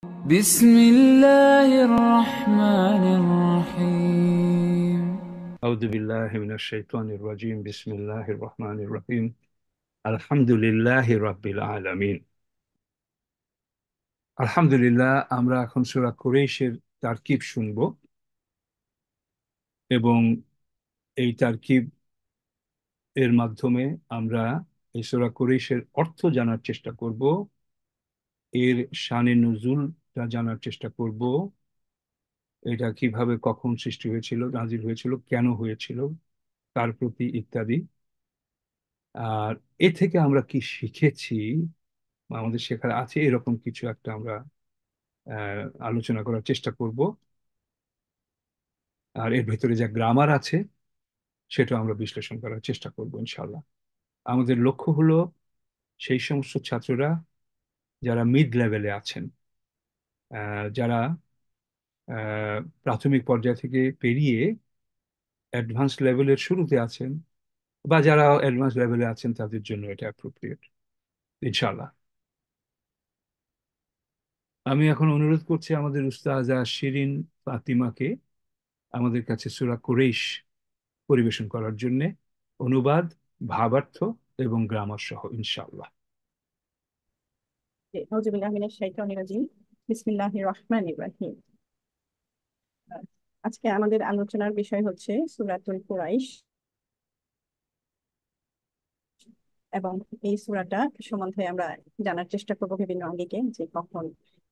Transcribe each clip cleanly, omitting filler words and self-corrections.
بسم الله الرحمن الرحيم. أعوذ بالله من الشيطان الرجيم بسم الله الرحمن الرحيم الحمد لله رب العالمين আলহামদুলিল্লাহ। আমরা এখন সূরা কুরাইশের তারকিব শুনবো এবং এই তারকিব এর মাধ্যমে আমরা এই সূরা কুরাইশের অর্থ জানার চেষ্টা করব, এর শানে নুজুলটা জানার চেষ্টা করব, এটা কিভাবে কখন সৃষ্টি হয়েছিল, নাজিল হয়েছিল, কেন হয়েছিল, তার প্রতি ইত্যাদি। আর এ থেকে আমরা কি শিখেছি, আমাদের শেখার আছে এরকম কিছু একটা আমরা আলোচনা করার চেষ্টা করব। আর এর ভেতরে যা গ্রামার আছে সেটা আমরা বিশ্লেষণ করার চেষ্টা করব ইনশাল্লাহ। আমাদের লক্ষ্য হলো সেই সমস্ত ছাত্ররা যারা মিড লেভেলে আছেন, যারা প্রাথমিক পর্যায় থেকে পেরিয়ে অ্যাডভান্স লেভেলের শুরুতে আছেন, বা যারা অ্যাডভান্স লেভেলে আছেন তাদের জন্য এটা অ্যাপ্রোপ্রিয়েট ইনশাল্লাহ। আমি এখন অনুরোধ করছি আমাদের উস্তাজা শিরিন ফাতিমাকে আমাদের কাছে সূরা কুরাইশ পরিবেশন করার জন্য অনুবাদ, ভাবার্থ এবং গ্রামার সহ ইনশাআল্লাহ। আউযুবিল্লাহি মিনাশ শাইতানির রাজিম। বিসমিল্লাহির রহমানির রহিম। আজকে আমাদের আলোচনার বিষয় হচ্ছে সূরাতুল কুরাইশ, এবং এই সূরাটা সম্বন্ধে আমরা জানার চেষ্টা করব বিভিন্ন আঙ্গিকে, যে কখন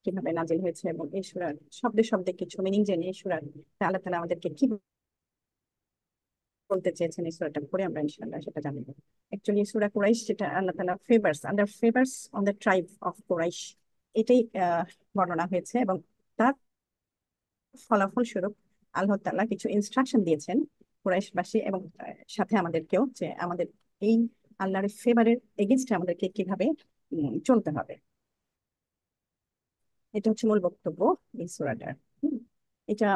কিভাবে নাজিল হয়েছে এবং এই সূরার শব্দে শব্দে কিছু মিনিং জেনে এই সূরার আল্লাহ তাআলা আমাদেরকে কি বলতে চেয়েছেন এই সূরাটা পড়ে আমরা ইনশাআল্লাহ সেটা জানব। অ্যাকচুয়ালি সূরা কুরাইশ, যেটা আল্লাহ তাআলা favours on the tribe of Quraish, এটাই বর্ণনা হয়েছে, এবং তার ফলাফল স্বরূপ আল্লাহ তাআলা কিছু ইনস্ট্রাকশন দিয়েছেন কুরাইশবাসী এবং সাথে আমাদেরকেও, যে আমাদের এই আল্লাহর ফেভারের এগেইনস্টে আমাদেরকে কিভাবে চলতে হবে। এটা হচ্ছে মূল বক্তব্য এই সূরাটার। হুম, এটা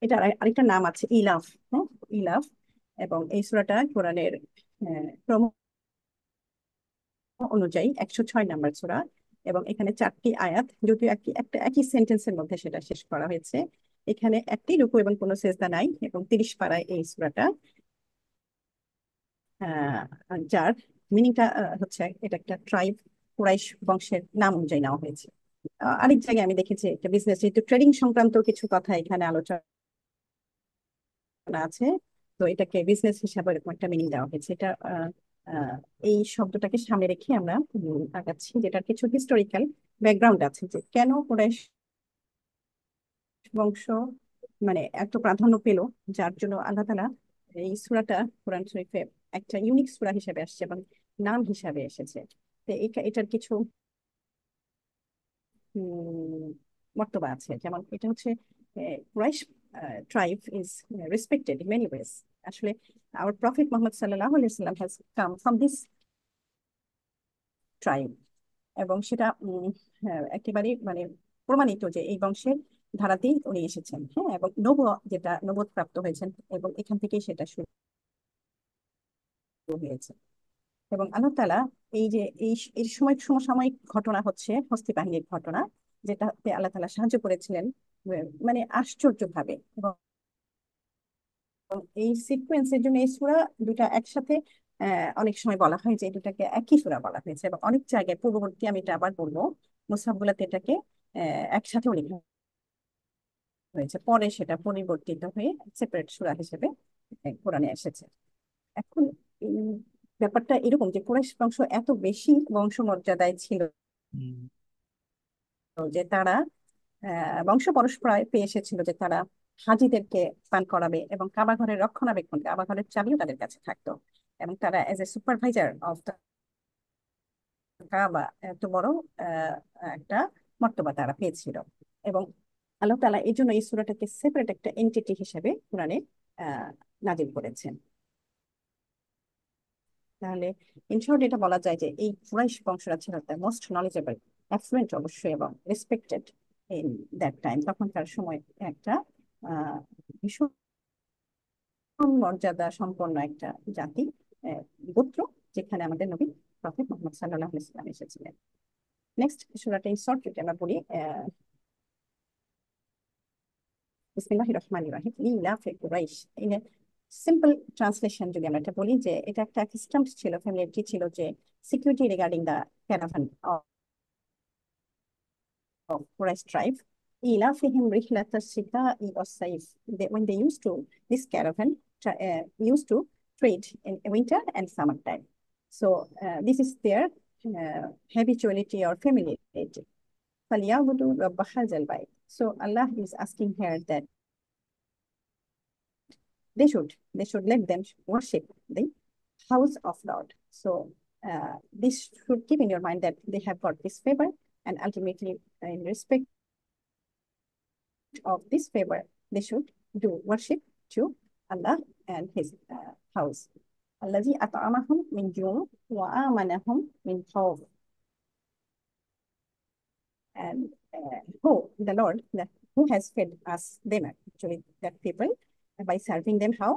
এটা আরেকটা নাম আছে ইলাফ। হ্যাঁ, ইলাফ। এবং এই সূরাটা কোরআনের ক্রম অনুযায়ী 106 নম্বর সূরা, এবং এখানে 4টি আয়াত, যদিও একটা একই সেন্টেন্সের মধ্যে সেটা শেষ করা হয়েছে। এখানে একটি রুকু এবং কোনো সেজদা নাই, এবং 30 পারায় এই সূরাটা, যার মিনিংটা হচ্ছে এটা একটা ট্রাইব, কুরাইশ বংশের নাম অনুযায়ী নেওয়া হয়েছে। আরেক জায়গায় আমি দেখেছি একটা বিজনেস, যেহেতু ট্রেডিং সংক্রান্ত কিছু কথা এখানে আলোচনা আছে, তো এটাকে বিজনেস হিসাবে এরকম একটা মিনিং দেওয়া হয়েছে। এটা আহ, এই শব্দটাকে সামনে রেখে আমরা আগাচ্ছি, যেটার কিছু হিস্টোরিক্যাল ব্যাকগ্রাউন্ড আছে, যে কেন কুরাইশ বংশ মানে এত প্রাধান্য পেল, যার জন্য আল্লাহ তাআলা এই সূরাটা কোরআন শরীফে একটা ইউনিক সূরা হিসেবে আসছে এবং নাম হিসাবে এসেছে। তো এটার কিছু মর্তবা আছে, যেমন এটা হচ্ছে Quraish tribe is respected in many ways. আসলে আওয়ার প্রফেট মুহাম্মদ সাল্লাল্লাহু আলাইহি ওয়াসাল্লাম has come from this tribe, এবং সেটা একেবারে মানে প্রমাণিত যে এই বংশের ধারাতেই উনি এসেছেন। হ্যাঁ, এবং যেটা নবুয়ত প্রাপ্ত হয়েছেন, এবং এখান থেকেই সেটা শুরু হয়েছে। এবং আল্লাহ তাআলা এই যে এই সময় সমসাময়িক ঘটনা হচ্ছে হস্তি বাহিনীর ঘটনা, যেটাতে আল্লাহ তাআলা সাহায্য করেছিলেন মানে আশ্চর্য ভাবে। এবং এই সিকোয়েন্সের জন্য এই সূরা দুটা একসাথে অনেক সময় বলা হয় যে এই দুটাকে একই সূরা বলা হয়েছে, এবং অনেক জায়গায় পূর্ববর্তী, আমি এটা আবার বলবো, মুসাফগুলাতে এটাকে একসাথেও লেখা হয়েছে, পরে সেটা পরিবর্তিত হয়ে সেপারেট সূরা হিসেবে কোরআনে এসেছে। এখন এই ব্যাপারটা এরকম যে কুরাইশ বংশ এত বেশি বংশমর্যাদায় ছিল হুম। যে তারা বংশ পরস্পর পেয়ে এসেছিল, যে তারা হাজিদেরকে পান করাবে, এবং কাবা ঘরের রক্ষণাবেক্ষণ, কাবা ঘরের চাবিও তাদের কাছে থাকতো, এবং তারা as a supervisor of the কাবা এত বড় আহ, একটা মর্তবা তারা পেয়েছিল। এবং আল্লাহ তাআলা এই জন্য এই সূরাটাকে সেপারেট একটা এন্টিটি হিসেবে কোরআনে আহ নাজিল করেছেন। তাহলে ইন শর্ট এটা বলা যায় যে এই কুরাইশ বংশরা ছিল দ্য মোস্ট নলেজেবল, অ্যাফ্লুয়েন্ট অবশ্যই, এবং রেসপেক্টেড ইন দ্যাট টাইম, তখনকার সময় একটা আহ ভীষণ মর্যাদা সম্পন্ন একটা জাতি, গোত্র, যেখানে আমাদের নবী প্রফেট মুহাম্মদ সাল্লাল্লাহু আলাইহি ওয়াসাল্লাম এসেছিলেন। নেক্সট সূরাটা ইন শর্ট যদি আমরা বলি, বিসমিল্লাহির রহমানির রহিম, লিইলাফি কুরাইশ। ইন সিম্পল ট্রান্সলেশন যদি আমরা এটা বলি, যে এটা একটা কাস্টম ছিল, ফ্যামিলিটি ছিল, যে security regarding the caravan of Quraysh tribe. إيلافهم رحلة الشتاء والصيف. When they used to, this caravan used to trade in winter and summertime. So this is their habituality or familiarity. فَلْيَعْبُدُوا رَبَّ هَذَا الْبَيْتِ. So Allah is asking here that they should let them worship the house of Lord. So this should keep in your mind that they have got this favor, and ultimately in respect of this favor, they should do worship to Allah and His house. الذي أطعمهم من جوع وآمنهم من خوف. And who the Lord, who has fed us, them actually, that people, by serving them. How?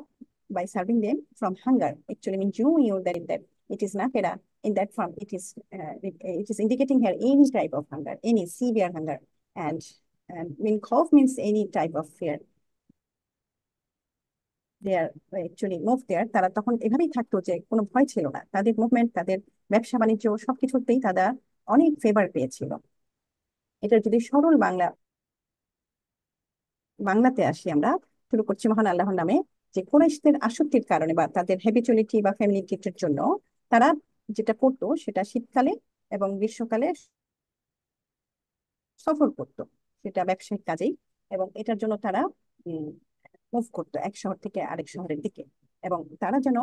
By serving them from hunger. Actually, mean Jew, that it is nakeda in that form. It is indicating here any type of hunger, any severe hunger, and mean khawf means any type of fear. They are actually moved there. তারা তখন এভাবেই থাকতো যে কোনো ভয় ছিল না, তাদের মুভমেন্ট, তাদের ব্যবসা বাণিজ্য সবকিছুতেই তারা অনেক ফেভার পেয়েছিল। এটা যদি সরল বাংলাতে আসি, আমরা শুরু করছি মহান আল্লাহর নামে, যে কুরাইশদের আসক্তির কারণে বা তাদের হ্যাবিচুয়ালিটি বা ফ্যামিলিটির জন্য তারা যেটা করতো সেটা শীতকালে এবং গ্রীষ্মকালে সফর করতো, সেটা ব্যবসায়িক কাজেই, এবং এটার জন্য তারা মুভ করতো এক শহর থেকে আরেক শহরের দিকে। এবং তারা যেন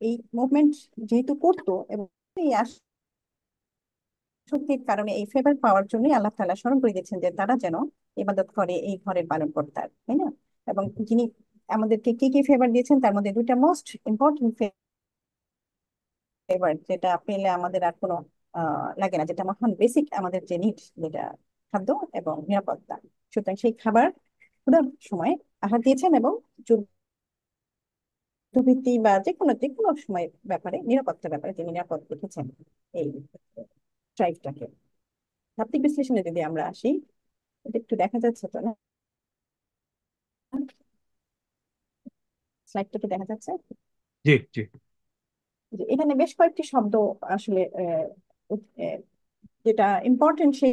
এই মুভমেন্ট যেহেতু করতো, এবং এই আসক্তির কারণে এই ফেভার পাওয়ার জন্যই আল্লাহ তাআলা স্মরণ করে দিয়েছেন যে তারা যেন ইবাদত করে এই ঘরের পালনকর্তার, তাই না? এবং যিনি আমাদেরকে কি কি ফেভার দিয়েছেন, তার মধ্যে দুইটা মোস্ট ইম্পর্টেন্ট ফেভার, যেটা পেলে আমাদের আর কোনো লাগে না, যেটা মহান বেসিক আমাদের যে নিড, যেটা খাদ্য এবং নিরাপত্তা। সুতরাং সেই খাবার ক্ষুধার সময় আহার দিয়েছেন, এবং যুদ্ধভিত্তি বা যে কোনো সময় ব্যাপারে, নিরাপত্তার ব্যাপারে তিনি নিরাপদ রেখেছেন এই ট্রাইবটাকে। তাত্ত্বিক বিশ্লেষণে যদি আমরা আসি, এটা একটু দেখা যাচ্ছে তো না, স্লাইডটা কি দেখা যাচ্ছে? জি জি। যে এখানে বেশ কয়েকটি শব্দ আসলে যেটা ইম্পর্টেন্ট, সেই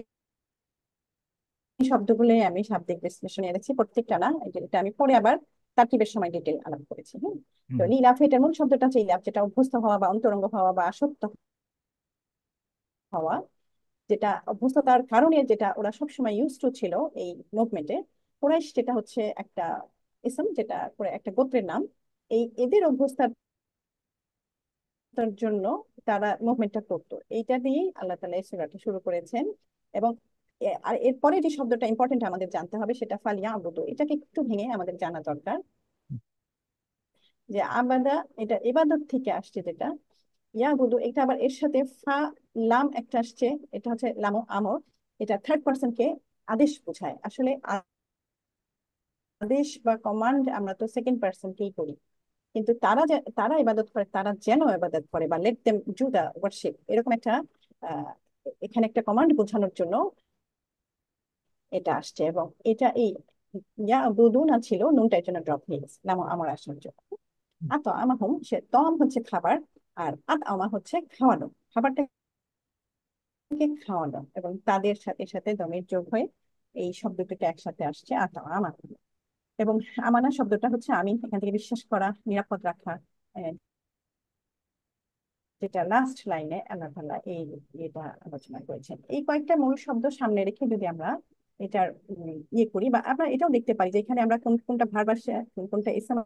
শব্দগুলো আমি শাব্দিক বিশ্লেষণে এনেছি, প্রত্যেকটা না, এটা আমি পরে আবার তারকিবের সময় ডিটেল আলাপ করেছি। হ্যাঁ, তো ইলাফ, এটার মূল শব্দটা হচ্ছে ইলাফ, যেটা অভ্যস্ত হওয়া বা অন্তরঙ্গ হওয়া বা আসক্ত হওয়া, যেটা অভ্যস্ততার কারণে যেটা ওরা সবসময় ইউজ টু ছিল এই মুভমেন্টে। কুরাইশ যেটা হচ্ছে একটা ইসম, যেটা করে একটা গোত্রের নাম, এদের অভ্যস্তার জন্য তারা মুভমেন্টটা করতো। এইটা দিয়েই আল্লাহ তাআলা এই সূরাটা শুরু করেছেন। এবং আর এরপরে যে শব্দটা ইম্পর্টেন্ট আমাদের জানতে হবে, সেটা ফালিয়াবুদু। এটাকে একটু ভেঙে আমাদের জানা দরকার, যে আবাদা এটা ইবাদত থেকে আসছে, যেটা ইয়াবুদু, এটা আবার এর সাথে ফা লাম একটা আসছে, এটা হচ্ছে লামো আমর, এটা থার্ড পার্সন কে আদেশ বোঝায়। আসলে আদেশ বা কমান্ড আমরা তো সেকেন্ড পার্সন কেই করি, কিন্তু তারা ইবাদত করে, তারা যেন ইবাদত করে, বা let them do the worship, এরকম একটা আহ, এখানে একটা কমান্ড বোঝানোর জন্য এটা আসছে। এবং এটা এই ইয়াবুদুনা ছিল, নুনটা এর জন্য ড্রপ হয়ে গেছে লামো আমর আসার জন্য। আত আমাহুম, সে তম হচ্ছে খাবার, আর আত আমা হচ্ছে খাওয়ানো, খাবারটাকে খাওয়ানো, এবং তাদের সাথে সাথে দমের যোগ হয়ে এই শব্দ দুটো একসাথে আসছে, আত আমা। এবং আমানা শব্দটা হচ্ছে আমি, এখান থেকে বিশ্বাস করা, নিরাপদ রাখা, আহ, যেটা লাস্ট লাইনে আল্লাহ তাআলা এটা আলোচনা করেছেন। এই কয়েকটা মূল শব্দ সামনে রেখে যদি আমরা এটার ইয়ে করি, বা আমরা এটাও দেখতে পারি যে এখানে আমরা কোনটা ভার্ব আসছে, কোনটা ইসম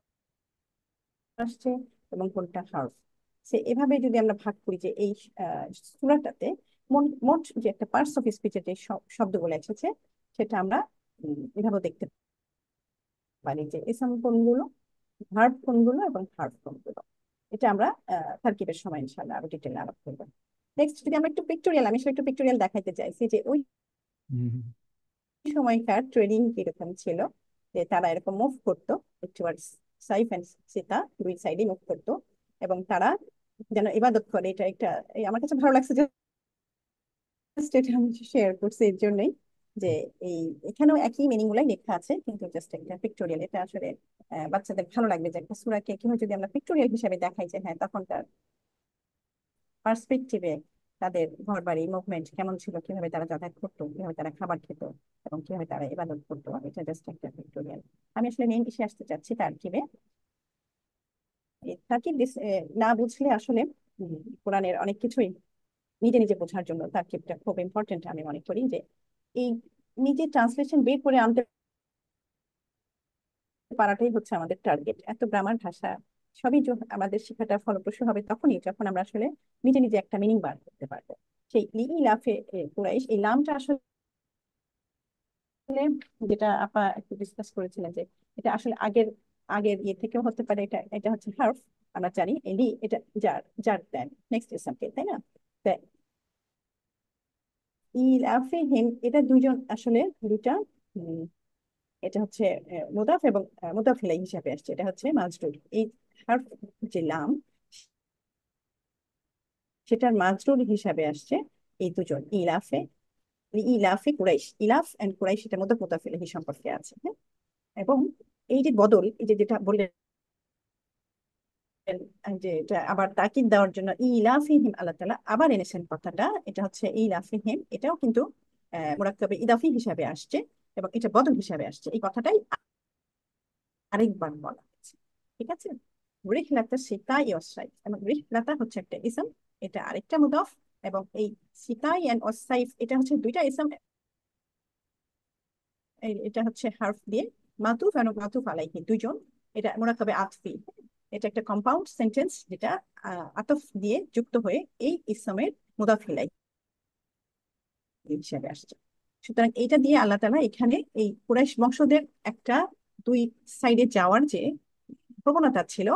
আসছে, এবং কোনটা হার্ফ। সে এভাবে যদি আমরা ভাগ করি, যে এই সূরাটাতে মোট যে একটা পার্টস অফ স্পিচের যে শব্দগুলো এসেছে, সেটা আমরা এভাবে দেখতে পারি, যে ইসম কোনগুলো, ভার্ব কোনগুলো, এবং হার্ফ কোনগুলো। এটা আমরা তারকিবের সময় ইনশাআল্লাহ আরো ডিটেইলে আলাপ করবো। নেক্সট যদি আমরা একটু পিক্টোরিয়াল, আমি সেটা একটু পিক্টোরিয়াল দেখাইতে চাইছি, যে ওই সময়কার ট্রেডিং কিরকম ছিল, যে তারা এরকম মুভ করতো টুয়ার্ডস সাইফ এন্ড সিতা, দুই সাইডে মুভ করতো, এবং তারা যেন ইবাদত করে। এটা একটা আমার কাছে ভালো লাগছে, যে এটা আমি শেয়ার করছি এর জন্যই যে এই এখানেও একই মিনিং গুলাই লেখা আছে, কিন্তু জাস্ট একটা পিক্টোরিয়াল। এটা আসলে বাচ্চাদের ভালো লাগবে যে একটা সূরাকে কিভাবে যদি আমরা পিক্টোরিয়াল হিসেবে দেখাই, যে হ্যাঁ তখনকার পার্সপেক্টিভে তাদের ঘর বাড়ি মুভমেন্ট কেমন ছিল, কিভাবে তারা যাতায়াত করতো, কিভাবে তারা খাবার খেত, এবং কিভাবে তারা ইবাদত করতো। এটা জাস্ট একটা পিক্টোরিয়াল। আমি আসলে মেইন ইসে আসতে চাচ্ছি তারকিবে। তারকিব না বুঝলে আসলে কোরআনের অনেক কিছুই নিজে নিজে বোঝার জন্য তারকিবটা খুব ইম্পর্টেন্ট আমি মনে করি। যে এই নিজে ট্রান্সলেশন বের করে আনতে পারাটাই হচ্ছে আমাদের টার্গেট। এত গ্রামার ভাষা সবই আমাদের শেখাটা ফলপ্রসূ হবে তখনই যখন আমরা আসলে নিজে নিজে একটা মিনিং বার করতে পারবো। সেই ইলাফে কুরাইশ, এই নামটা আসলে যেটা আপা একটু ডিসকাস করেছিলেন যে এটা আসলে আগের আগের ইয়ে থেকেও হতে পারে। এটা এটা হচ্ছে হার্ফ, আমরা জানি এলি এটা যার যার দেন নেক্সট ইসলামকে, তাই না? তা ইলাফে হিম এটা দুইজন আসলে দুইটা এটা হচ্ছে মুদাফ এবং মুদাফ ইলাইহি হিসাবে আসছে। এটা হচ্ছে মাজরুর। এই হারফ যে লাম সেটার মাজরুর হিসাবে আসছে এই দুজন ইলাফে। ইলাফে কুরাইশ, ইলাফ এন্ড কুরাইশ এটা মুদাফ মুদাফ ইলাইহি সম্পর্কে আছে, হ্যাঁ। এবং এই যে বদল, এই যে যেটা বললেন যে এটা আবার তাকিদ দেওয়ার জন্য ইলাফিহিম, আল্লাহ তাআলা আবার এনেছেন কথাটা। এটা হচ্ছে ইলাফিহিম, এটাও কিন্তু মুরাক্কাবে ইদাফি হিসাবে আসছে এবং এটা বদল হিসাবে আসছে। এই কথাটাই আরেকবার বলা হয়েছে, ঠিক আছে? রিহলাতা সিতাই ওয়াসাইফ, এবং রিহলাতা হচ্ছে একটা ইসম, এটা আরেকটা মুদাফ। এবং এই সিতাই এন্ড ওয়াসাইফ এটা হচ্ছে দুইটা ইসম। এটা হচ্ছে হারফ দিয়ে মাতুফ এবং মাতুফ আলাইহি দুইজন, এটা মুরাক্কাবে আতফি। এটা একটা কম্পাউন্ড সেন্টেন্স যেটা আতফ দিয়ে যুক্ত হয়ে এই ইসমের মুদাফ ইলাইহি হিসেবে আসছে। সুতরাং এটা দিয়ে আল্লাহ তাআলা এখানে এই কুরাইশ বংশদের একটা দুই সাইডে যাওয়ার যে প্রবণতা ছিল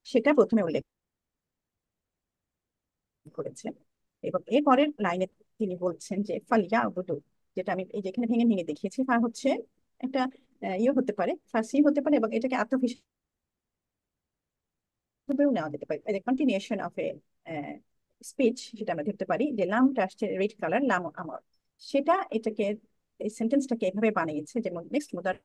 সেটা প্রথমে উল্লেখ করেছেন। এবং এর পরের লাইনে তিনি বলছেন যে ফালিয়া আবুদু, যেটা আমি এই যেখানে ভেঙে ভেঙে দেখিয়েছি। ফা হচ্ছে একটা ইয়ে হতে পারে, ফার্সি হতে পারে, এবং এটাকে আতফ হিসেবেও নেওয়া যেতে পারে। কন্টিনিউশন অফ এ স্পিচ, সেটা আমরা ধরতে পারি যে লামটা আসছে রেড কালার, লাম আমর, সেটা এটাকে এই সেন্টেন্সটাকে এভাবে বানিয়েছে যেমন নেক্সট মুদারিকে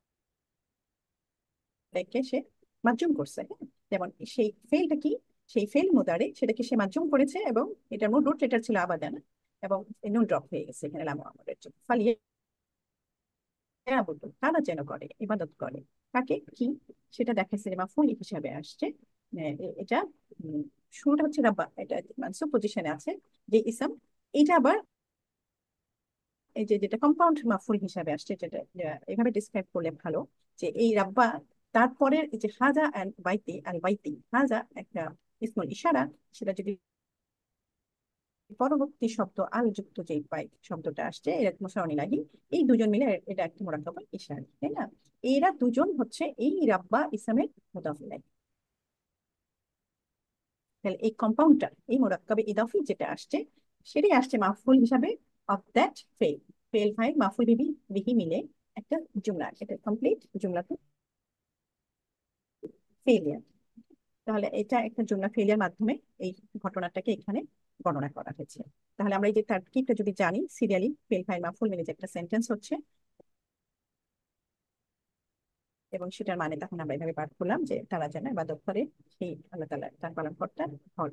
সে মাজ্জুম করছে, হ্যাঁ। যেমন সেই ফেলটা কি, সেই ফেল মুদারি সেটাকে সে মাজ্জুম করেছে, এবং এটার মূল রুট লেটার ছিল আবাদান, এবং নুন ড্রপ হয়ে গেছে এখানে লাম আমরের জন্য। ফালিয়া আবুদু, তারা যেন করে, ইবাদত করে। কাকে, কি, সেটা দেখাচ্ছে যে মাফউল হিসাবে আসছে। এটা উম, শুরুটা হচ্ছে রাব্বা, এটা মানসুব পজিশনে আছে যে ইসম। এটা আবার এই যে যেটা কম্পাউন্ড মাফুল হিসাবে আসছে, যেটা এভাবে ডিসক্রাইব করলে ভালো যে এই রাব্বা তারপরে এই যে হাজা এন্ড বাইতি, আল বাইতি হাজা একটা ইসমুল ইশারা, সেটা যদি পরবর্তী শব্দ আল যুক্ত যে বাইত শব্দটা আসছে এরকম স্মরণীলাহি, এই দুজন মিলে এটা একটা মোরাক্কাব ইশারা, তাই না? এরা দুজন হচ্ছে এই রাব্বা ইসমের মুদাফ ইলাইহি। তাহলে এই কম্পাউন্ডটা, এই মোরাক্কাবে ইদাফি যেটা আসছে সেটাই আসছে মাফুল হিসাবে অফ দ্যাট ফেল। ফেল ফাইল মাফুল বিবি বিহি মিলে একটা জুমলা, এটা কমপ্লিট জুমলা তো ফেলিয়ার। তাহলে এটা একটা জুমলা ফেলিয়ার মাধ্যমে এই ঘটনাটাকে এখানে বর্ণনা করা হয়েছে। তাহলে আমরা এই যে তারকিবটা যদি জানি, সিরিয়ালি ফেল ফাইল মাফুল মিলে যে একটা সেন্টেন্স হচ্ছে, এবং সেটার মানে তখন আমরা এভাবে পাঠ করলাম যে তারা যেন ইবাদত করে সেই আল্লাহ তাআলা তার পালনকর্তা হন।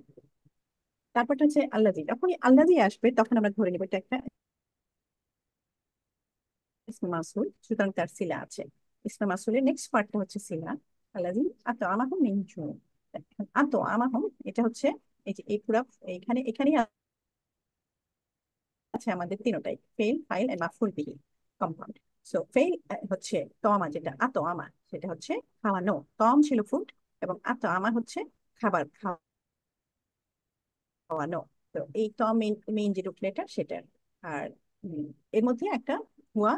তারপরটা হচ্ছে আল্লাজি, যখনই আল্লাজি আসবে তখন আমরা ধরে নিব এটা একটা ইসমে মাসুল, সুতরাং তার সিলা আছে। ইসমে মাসুলের নেক্সট পার্টটা হচ্ছে সিলা। আল্লাজি আতো আমাহুম মিন জু, আতো আমাহুম এটা হচ্ছে এই যে এই পুরো এখানে এখানেই আছে আমাদের তিনটাই ফেল ফাইল এন্ড মাফুল বিহি কম্পাউন্ড। সো ফেল হচ্ছে তমা, যেটা আতো আমা সেটা হচ্ছে খাওয়ানো, তম ছিল ফুড, এবং আতো আমা হচ্ছে খাবার খাওয়ানো। তো এই তম মেইন মেইন যে রুট লেটার সেটার। আর উম, এর মধ্যে একটা হুয়া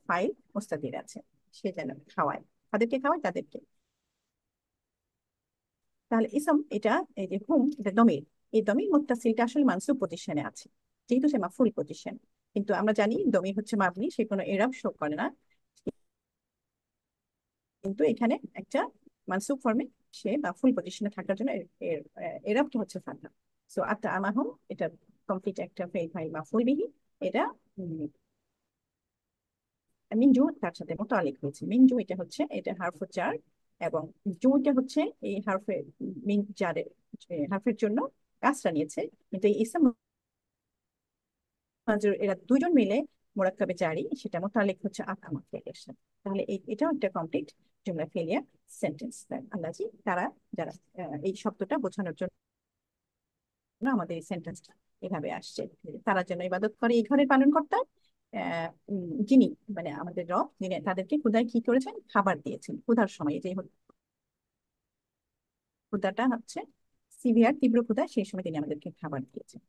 ফাইল মোস্তাদির আছে, সে যেন খাওয়ায়, তাদেরকে খাওয়ায় তাদেরকে। তাহলে ইসম এটা এই যে হুম এটা দমির, এই দমির মুত্তাসিলটা আসলে মানসুব পজিশনে আছে যেহেতু সে মাফুল পজিশন। কিন্তু আমরা জানি দমির হচ্ছে মাবনি, সে কোনো এরাব শো করে না, কিন্তু এখানে একটা মানসুব ফর্মে সে মাফুল পজিশনে থাকার জন্য এরাবটা হচ্ছে ফাথা। সো আতা আমাহুম এটা কমপ্লিট একটা ফেল ফাইল মাফুল বিহি, এটা মিনজু তার সাথে মোতালেক হয়েছে। মিনজু এটা হারফ জার, এবং জুটা হচ্ছে এই হারফের মিন জারের হারফের জন্য কাজটা নিয়েছে, কিন্তু এই ইসম মাজরুর এরা দুজন মিলে মোরাক্কাবে জারি, সেটা মোতালেক হচ্ছে আকামা ফেলের সাথে। তাহলে এটাও একটা কমপ্লিট জুমলা ফেলিয়া সেন্টেন্স। আল্লাহজি তারা যারা এই শব্দটা বোঝানোর জন্য আমাদের এই সেন্টেন্সটা এভাবে আসছে। তারা যেন ইবাদত করে এই ঘরের পালনকর্তা, যিনি মানে আমাদের রব, যিনি তাদেরকে ক্ষুধায় কি করেছেন, খাবার দিয়েছেন। ক্ষুধার সময় যে ক্ষুধাটা হচ্ছে সিভিয়ার তীব্র ক্ষুধা, সেই সময় তিনি আমাদেরকে খাবার দিয়েছেন।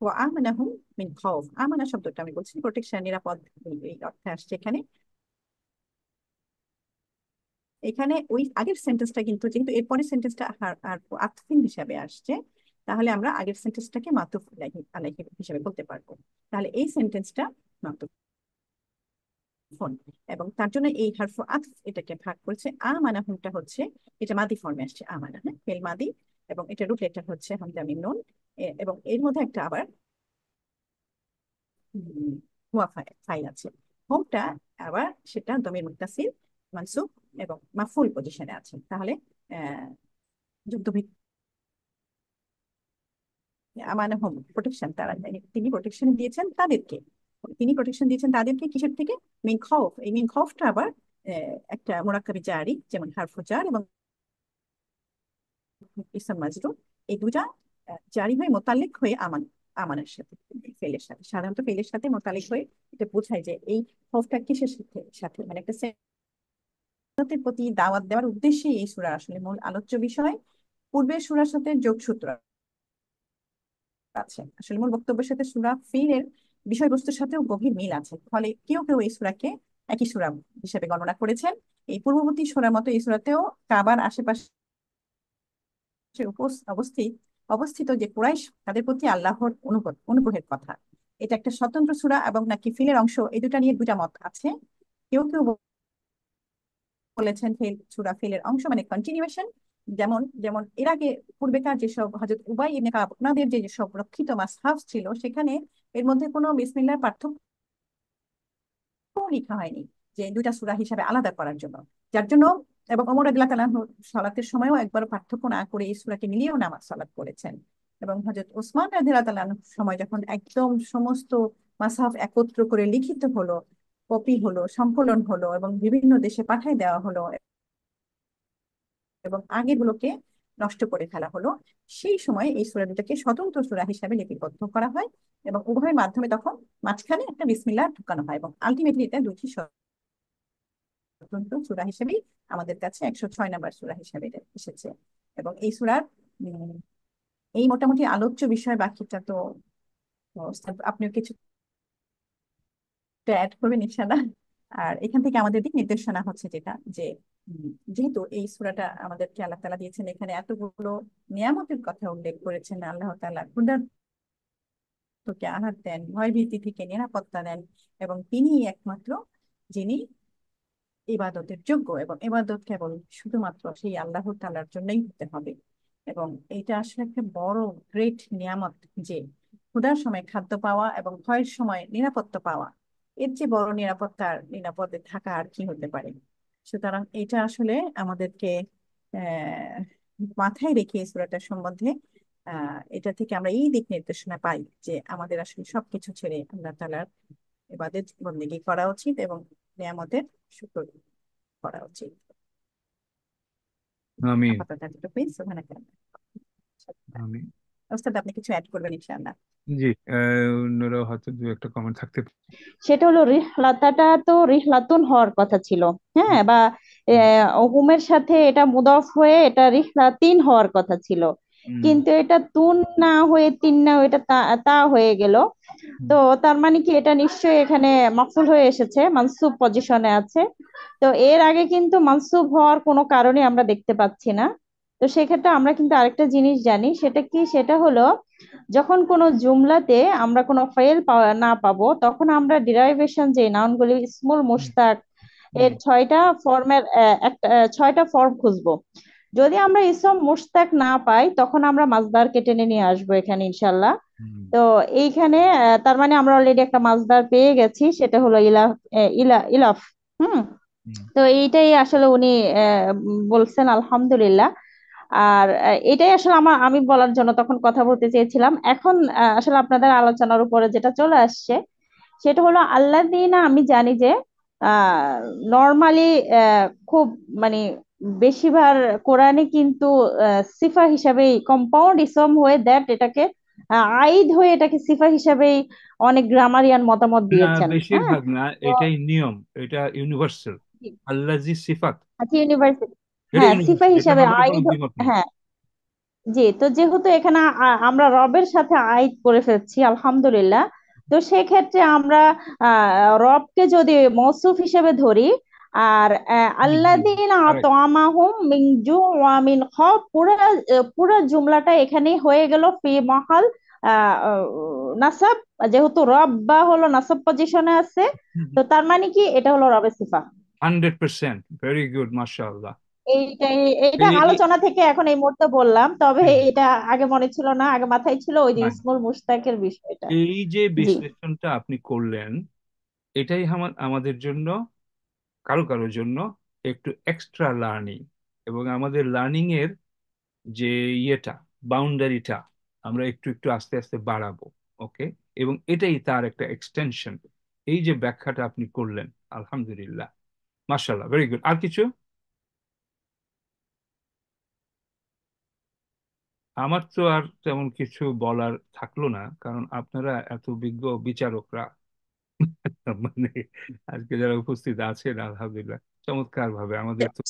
ও আমানাহুম মিন খাউফ, আমানা শব্দটা আমি বলছি প্রোটেকশন, নিরাপদ, এই অর্থে আসছে এখানে। এখানে ওই আগের সেন্টেন্সটা কিন্তু, যেহেতু এরপরের সেন্টেন্সটা আতফিন হিসাবে আসছে, তাহলে আমরা আগের সেন্টেন্সটাকে মাতুফ আলাইহি আলাইহি হিসাবে বলতে পারবো। তাহলে এই সেন্টেন্সটা মাতুফ ফোন, এবং তার জন্য এই হারফ আতফ এটাকে ভাগ করেছে। আমানাহুমটা হচ্ছে এটা মাদি ফর্মে আসছে, আমানা, হ্যাঁ ফেল মাদি, এবং এটা রুট লেটার হচ্ছে হামজা মিম নুন, এবং এর মধ্যে একটা আবার হুয়া ফাইল আছে। হোমটা আবার সেটা দমির মুত্তাসিল মানসুব এবং মাফুল পজিশনে আছে। তাহলে আহ যুদ্ধ আমানা হোম প্রোটেকশন, তারা তিনি প্রোটেকশন দিয়েছেন তাদেরকে, তিনি প্রোটেকশন দিয়েছেন তাদেরকে কিসের থেকে, মিন খৌফ। এই মিন খৌফটা আবার একটা মোরাক্কাবি জারি, যেমন হারফ জার এবং ইসম মাজরুর, এই দুটা জারি হয়ে মোতাল্লিক হয়ে আমানের সাথে, ফেলের সাথে, সাধারণত ফেলের সাথে মোতালিক হয়ে এটা বোঝায় যে এই খৌফটা কিসের সাথে সাথে মানে একটা সেনাতের প্রতি দাওয়াত দেওয়ার উদ্দেশ্যে এই সূরা আসলে মূল আলোচ্য বিষয়। পূর্বের সূরার সাথে যোগসূত্র আছে, আসলে মূল বক্তব্যের সাথে সূরা ফিলের বিষয়বস্তুর সাথেও গভীর মিল আছে। ফলে কেউ কেউ এই সূরাকে একই সূরা হিসেবে গণনা করেছেন। এই পূর্ববর্তী সূরার মতো এই সূরাতেও কাবার আশেপাশে অবস্থিত অবস্থিত যে কুরাইশ, তাদের প্রতি আল্লাহর অনুগ্রহের কথা। এটা একটা স্বতন্ত্র সূরা এবং নাকি ফিলের অংশ, এই দুটা নিয়ে দুটা মত আছে। কেউ কেউ বলেছেন সূরা ফিলের অংশ মানে কন্টিনিউয়েশন, যেমন যেমন এর আগে পূর্বেকার যেসব হযরত উবাই ইবনে কাব ওনাদের যেসব রক্ষিত মাসহাফ ছিল, সেখানে এর মধ্যে কোনো বিসমিল্লাহর পার্থক্য লেখা হয়নি যে দুইটা সূরা হিসাবে আলাদা করার জন্য, যার জন্য এবং ওমর রাদিয়াল্লাহু তাআলা সালাতের সময়ও একবার পার্থক্য না করে এই সূরাকে মিলিয়েও নামাজ সালাত করেছেন। এবং হযরত ওসমান রাদিয়াল্লাহু তাআলার সময় যখন একদম সমস্ত মাসহাফ একত্র করে লিখিত হলো, কপি হলো, সংকলন হলো এবং বিভিন্ন দেশে পাঠায় দেওয়া হলো এবং আগেরগুলোকে নষ্ট করে ফেলা হলো, সেই সময় এই সূরা দুটাকে স্বতন্ত্র সূরা হিসাবে লিপিবদ্ধ করা হয় এবং উভয়ের মাধ্যমে তখন মাঝখানে একটা বিসমিল্লাহ ঢুকানো হয়, এবং আলটিমেটলি এটা দুইটি স্বতন্ত্র সূরা হিসেবেই আমাদের কাছে 106 নম্বর সূরা হিসেবে এটা এসেছে। এবং এই সূরার এই মোটামুটি আলোচ্য বিষয়, বাকিটা তো ওস্তাদ আপনিও কিছু অ্যাড করবেন ইনশাআল্লাহ। আর এখান থেকে আমাদের দিক নির্দেশনা হচ্ছে যেটা, যে যেহেতু এই সূরাটা আমাদেরকে আল্লাহ তাআলা দিয়েছেন, এখানে এতগুলো নিয়ামতের কথা উল্লেখ করেছেন। আল্লাহ তাআলা ক্ষুধার্তকে আহার দেন, ভয়ভীতি থেকে নিরাপত্তা দেন, এবং তিনি একমাত্র যিনি ইবাদতের যোগ্য, এবং ইবাদত কেবল শুধুমাত্র সেই আল্লাহ তাআলার জন্যই হতে হবে। এবং এটা আসলে একটা বড় গ্রেট নিয়ামত, যে ক্ষুধার সময় খাদ্য পাওয়া এবং ভয়ের সময় নিরাপত্তা পাওয়া, এর যে বড় নিরাপদে থাকা আর কি হতে পারে। সুতরাং এটা আসলে আমাদেরকে আহ মাথায় রেখে এই সূরাটা সম্বন্ধে এটা থেকে আমরা এই দিক নির্দেশনা পাই যে আমাদের আসলে সবকিছু ছেড়ে আল্লাহ তাআলার ইবাদত বন্দেগী করা উচিত এবং নিয়ামতের শুকর করা উচিত। আমিন। আপাতত এতটুকুই। সুবহানাল্লাহ। আমিন। ওস্তাদ আপনি কিছু অ্যাড করবেন ইনশাআল্লাহ। জি, অন্যরাও হয়তো দু একটা কমেন্ট থাকতে পারে। সেটা হলো রিহলাতাটা তো রিহলাতুন হওয়ার কথা ছিল, হ্যাঁ, বা হুমের সাথে এটা মুদাফ হয়ে এটা রিহলাতিন হওয়ার কথা ছিল, কিন্তু এটা তুন না হয়ে তিন না হয়ে এটা তা তা হয়ে গেল। তো তার মানে কি এটা নিশ্চয়ই এখানে মাফুল হয়ে এসেছে, মানসুব পজিশনে আছে। তো এর আগে কিন্তু মানসুব হওয়ার কোনো কারণে আমরা দেখতে পাচ্ছি না। তো সেক্ষেত্রে আমরা কিন্তু আরেকটা জিনিস জানি, সেটা কি, সেটা হলো যখন কোনো জুমলাতে আমরা কোনো ফেল না পাবো, তখন আমরা ডিরাইভেশন যে নাউনগুলি ইসমুল মুশতাক এর 6টা ফর্মের একটা 6টা ফর্ম খুঁজবো। যদি আমরা ইসম মুশতাক না পাই, তখন আমরা মাসদারকে টেনে নিয়ে আসবো এখানে ইনশাল্লাহ। হুম। তো এইখানে তার মানে আমরা অলরেডি একটা মাসদার পেয়ে গেছি, সেটা হলো ইলাফ। ইলাফ। হুম। হুম। তো এইটাই আসলে উনি বলছেন, আলহামদুলিল্লাহ। আর এটাই আসলে আমি বলার জন্য তখন কথা বলতে চেয়েছিলাম। এখন আসলে আপনাদের আলোচনার উপরে যেটা চলে আসছে সেটা হলো আল্লাযীনা। আমি জানি যে নর্মালি খুব মানে বেশিরভাগ কোরআনে কিন্তু সিফা হিসাবেই কম্পাউন্ড ইসম হয়ে দ্যাট এটাকে আইদ হয়ে এটাকে সিফা হিসাবেই অনেক গ্রামারিয়ান মতামত না, দিয়েছেন। হ্যাঁ। বেশিরভাগ না, তো এটাই নিয়ম, এটা ইউনিভার্সাল। আল্লাজি সিফাত, আচ্ছা, ইউনিভার্সিটি। এটা হ্যাঁ, সিফা ইউনিভার্সাল, এটা হিসাবে ব্যাপারে কোনো আইদ। দ্বিমত নেই। হ্যাঁ। জি, তো যেহেতু এখানে আমরা রবের সাথে আইদ করে ফেলছি, আলহামদুলিল্লাহ। তো সেক্ষেত্রে আমরা রবকে যদি মওসুফ হিসেবে ধরি, আর জি, জি, আল্লাযীনা কারেক্ট। আত'আমাহুম মিন জু' ওয়া মিন খাউফ, পুরো জুমলাটা এখানেই হয়ে গেল ফি মহাল আহ, আহ, নাসাব। যেহেতু রব বা হলো নাসাব পজিশনে আছে, তো তার মানে কি এটা হলো রবের সিফা। 100%, ভেরি গুড, মাশাআল্লাহ। এইটাই, এটা এই এই- আলোচনা থেকে এখন এই মুহূর্তে বললাম, তবে হ্যাঁ, এটা আগে মনে ছিল না, আগে মাথায় ছিল ওই যে হ্যাঁ। ইসমুল মুশতাকের বিষয়টা। এই যে জি। বিশ্লেষণটা আপনি করলেন, এটাই আমাদের জন্য, কারো কারোর জন্য একটু এক্সট্রা লার্নিং, এবং আমাদের লার্নিং এর যে ইয়েটা, বাউন্ডারিটা আমরা একটু একটু আস্তে আস্তে বাড়াবো। ওকে, এবং এটাই তার একটা এক্সটেনশন। এই যে ব্যাখ্যাটা আপনি করলেন, আলহামদুলিল্লাহ, মাশাআল্লাহ, ভেরি গুড। আর কিছু? আমার তো আর তেমন কিছু বলার থাকলো না, কারণ আপনারা এত বিজ্ঞ বিচারকরা, মানে আজকে যারা উপস্থিত আছেন, আলহামদুলিল্লাহ, চমৎকার ভাবে আমাদের তো।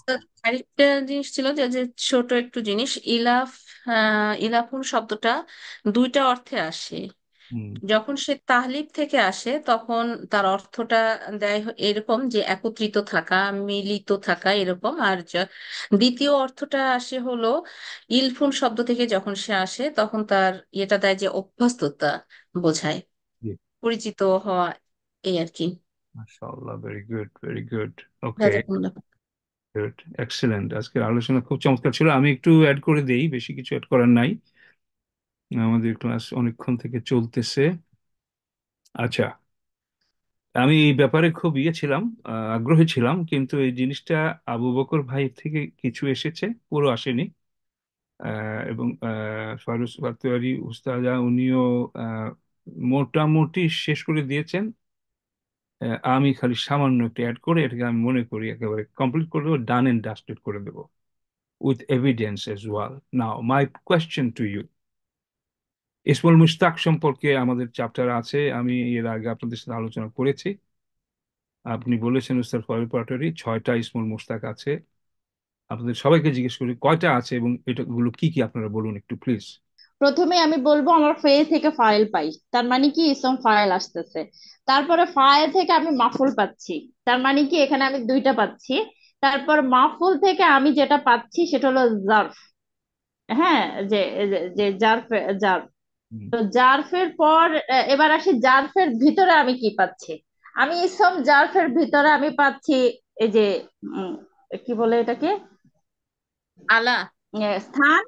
আরেকটা জিনিস ছিল যে যে ছোট একটু জিনিস, ইলাফ। ইলাফুন শব্দটা দুইটা অর্থে আসে। হুম। যখন সে তাহলিব থেকে আসে তখন তার অর্থটা দেয় এরকম যে একত্রিত থাকা, মিলিত থাকা এরকম। আর দ্বিতীয় অর্থটা আসে হলো ইলফুন শব্দ থেকে যখন সে আসে তখন তার ইয়েটা দেয় যে অভ্যস্ততা বোঝায়, জি, পরিচিত হওয়া, এই আর কি। মাশাআল্লাহ, very good, very good. Okay, জাযাকুমুল্লাহ। Good, excellent. আজকের আলোচনা খুব চমৎকার ছিল। আমি একটু অ্যাড করে দেই, বেশি কিছু অ্যাড করার নাই, আমাদের ক্লাস অনেকক্ষণ থেকে চলতেছে। আচ্ছা, আমি এই ব্যাপারে খুব ইয়ে ছিলাম, আগ্রহী ছিলাম, কিন্তু এই জিনিসটা আবু বকর ভাই থেকে কিছু এসেছে, পুরো আসেনি। এবং ফারুস পাটোয়ারি উস্তাদা উনিও আহ, মোটামুটি শেষ করে দিয়েছেন। আমি খালি সামান্য একটু অ্যাড করে এটাকে আমি মনে করি একেবারে কমপ্লিট করে দেবো, ডান এন্ড ডাস্টেড করে দেবো, with evidence as well. Now my question to you, ইসমুল মুশতাক সম্পর্কে আমাদের চ্যাপ্টার আছে, আমি এর আগে আপনাদের সাথে আলোচনা করেছি। আপনি বলেছেন উস্তাদ ফয়জুল পাটোয়ারি 6টা ইসমুল মুশতাক আছে। আপনাদের সবাইকে জিজ্ঞেস করি কয়টা আছে, এবং এটাগুলো কি কি আপনারা বলুন একটু প্লিজ। প্রথমে আমি বলবো আমার ফে থেকে ফাইল পাই, তার মানে কি ইসম ফাইল আসতেছে। তারপরে ফাইল থেকে আমি মাফুল পাচ্ছি, তার মানে কি এখানে আমি দুইটা পাচ্ছি। তারপর মাফুল থেকে আমি যেটা পাচ্ছি সেটা হলো জার্ফ। হ্যাঁ, যে যে যে জার্ফ। জার্ফ। হুম। তো জার্ফের পর এবার আসি জার্ফের ভিতরে আমি কি পাচ্ছি। আমি ইসম জার্ফের ভিতরে আমি পাচ্ছি এই যে উম, কি বলে এটাকে, আলা। স্থান।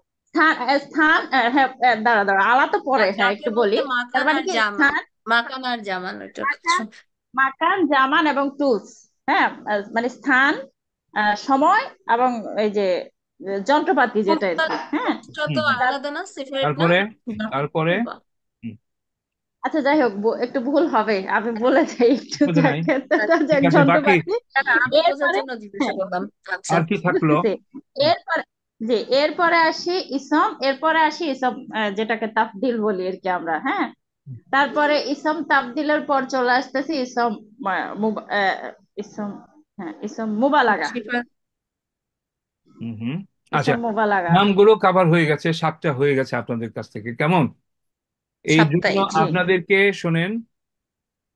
স্থান। হ্যাঁ, দাঁড়া দাঁড়া, আলা তো পরে, হ্যাঁ একটু জাফের বলি। মধ্যে তার মাকান মানে আর কি জামান, স্থান, মাকান আর জামান ওইটা মাকান, মাকান, জামান এবং টুলস। হ্যাঁ, মানে স্থান, সময় এবং এই যে যন্ত্রপাতি যেটা আর কি। হ্যাঁ। টুলসটা হুম। তো হুম। আলাদা না, সেপারেট না? তারপরে, তারপরে, বাহ। হুম, আচ্ছা, যাই হোক, একটু ভুল হবে, আমি বলে যাই একটু, অসুবিধা নাই, আচ্ছা, ঠিক আছে, বাকি যন্ত্রপাতি। আমি বোঝার এরপরে জন্য জিজ্ঞাসা হ্যাঁ, করলাম। আচ্ছা। আর কি থাকলো? বুঝতেছি। এরপরে, জি, এরপরে আসি ইসম, এরপরে আসি ইসম যেটাকে তাফদিল বলি আর কি আমরা। হ্যাঁ। তারপরে ইসম তাবদিলের পর চলে আসতেছি ইসম ইসম, হ্যাঁ ইসম মুবালাগা। সিফাত। হুম, হুম। আচ্ছা, ইসম মুবালাগা। নামগুলো কাভার হয়ে গেছে, 7টা হয়ে গেছে আপনাদের কাছ থেকে, কেমন? এই জন্য সাপ্তাহিক, জি। জি। আপনাদেরকে শোনেন,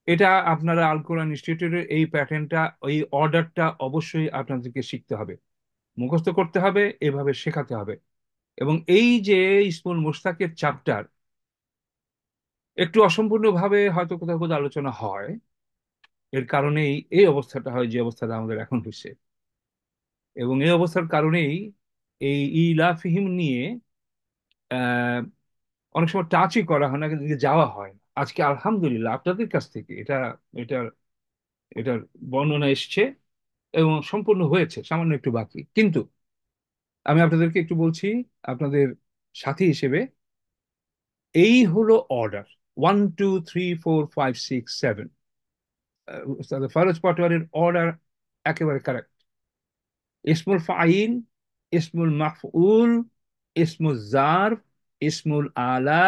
এটা আপনারা আল কোরআন ইনস্টিটিউটের এই প্যাটার্নটা, এই অর্ডারটা অবশ্যই আপনাদেরকে শিখতে হবে, মুখস্থ করতে হবে, এভাবে শেখাতে হবে। এবং এই যে ইসমুল মুশতাকের চ্যাপ্টার একটু অসম্পূর্ণভাবে হয়তো কোথাও কোথাও আলোচনা হয়, এর কারণেই এই অবস্থাটা হয় যে অবস্থাটা আমাদের এখন হয়েছে। এবং এই অবস্থার কারণেই এই ইলাফিহিম নিয়ে অনেক সময় টাচই করা হয় না, কিন্তু এদিকে যাওয়া হয় না। আজকে আলহামদুলিল্লাহ আপনাদের কাছ থেকে এটার এটার বর্ণনা এসছে এবং সম্পূর্ণ হয়েছে, সামান্য একটু বাকি। কিন্তু আমি আপনাদেরকে একটু বলছি আপনাদের সাথী হিসেবে, এই হলো অর্ডার: 1 2 3 4 5 6 7। ফরজ পাটোয়ারির অর্ডার একেবারে কারেক্ট। ইসমুল ফাইল, ইসমুল মাফউল, ইসমুল জারফ, ইসমুল আলা,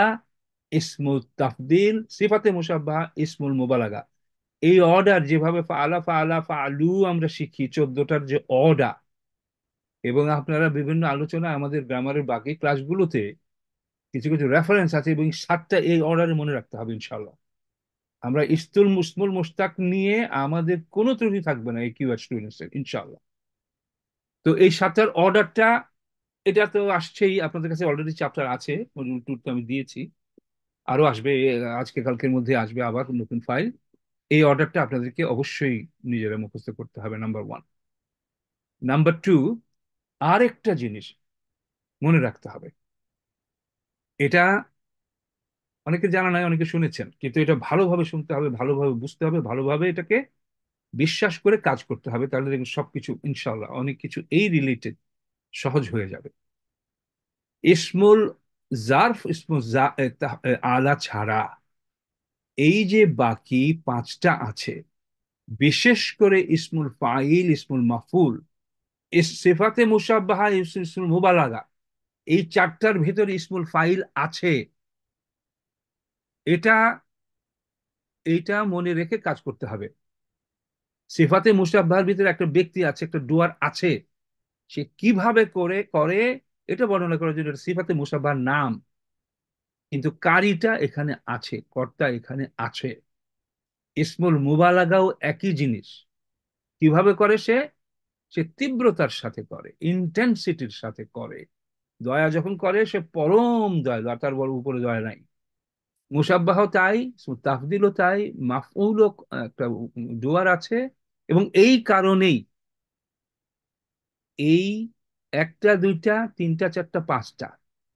ইসমুল তাফদিল, সিফাতে মুশাব্বাহা, ইসমুল মুবালাগা। এই অর্ডার যেভাবে ফাআলা ফাআলা ফাআলু আমরা শিখি, 14টার যে অর্ডার, এবং আপনারা বিভিন্ন আলোচনা আমাদের গ্রামারের বাকি ক্লাসগুলোতে কিছু কিছু রেফারেন্স আছে, এবং 7টা এই অর্ডারে মনে রাখতে হবে ইনশাল্লাহ। আমরা ইস্তুল মুসমুল মুস্তাক নিয়ে আমাদের কোনো ত্রুটি থাকবে না এই কিউআর স্টুডেন্টসের ইনশাল্লাহ। তো এই 7টার অর্ডারটা, এটা তো আসছেই আপনাদের কাছে, অলরেডি চ্যাপ্টার আছে, মডিউল 2 তো আমি দিয়েছি, আরো আসবে, আজকে কালকের মধ্যে আসবে আবার নতুন ফাইল। এই অর্ডারটা আপনাদেরকে অবশ্যই নিজেরা মুখস্থ করতে হবে, নাম্বার 1। নাম্বার 2, আরেকটা জিনিস মনে রাখতে হবে, এটা অনেকে জানা নাই, অনেকে শুনেছেন, কিন্তু এটা ভালোভাবে শুনতে হবে, ভালোভাবে বুঝতে হবে, ভালোভাবে এটাকে বিশ্বাস করে কাজ করতে হবে, তাহলে দেখবেন সবকিছু ইনশাল্লাহ অনেক কিছু এই রিলেটেড সহজ হয়ে যাবে। ইসমুল জারফ, ইসমুল আলা ছাড়া এই যে বাকি 5টা আছে, বিশেষ করে ইসমুল ফাইল, ইসমুল মাফুল, সিফাতে মুশাব্বাহা, ইসমুল মুবালাগা, এই 4টার ভিতরে ইসমুল ফাইল আছে। এটা এইটা মনে রেখে কাজ করতে হবে। সিফাতে মুশাব্বাহার ভিতরে একটা ব্যক্তি আছে, একটা ডুয়ার আছে, সে কিভাবে করে করে এটা বর্ণনা করার জন্য এটা সিফাতে মুশাব্বাহার নাম, কিন্তু কারিটা এখানে আছে, কর্তা এখানে আছে। ইসমুল মুবালাগাও একই জিনিস। কিভাবে করে সে? সে তীব্রতার সাথে করে, ইন্টেন্সিটির সাথে করে। দয়া যখন করে সে পরম দয়া, তার বড় উপরে দয়া নাই। মুসাব্বাহ তাই, তাফদিলও তাই, মাফউলও একটা ডুয়ার আছে। এবং এই কারণেই এই 1টা 2টা 3টা 4টা 5টা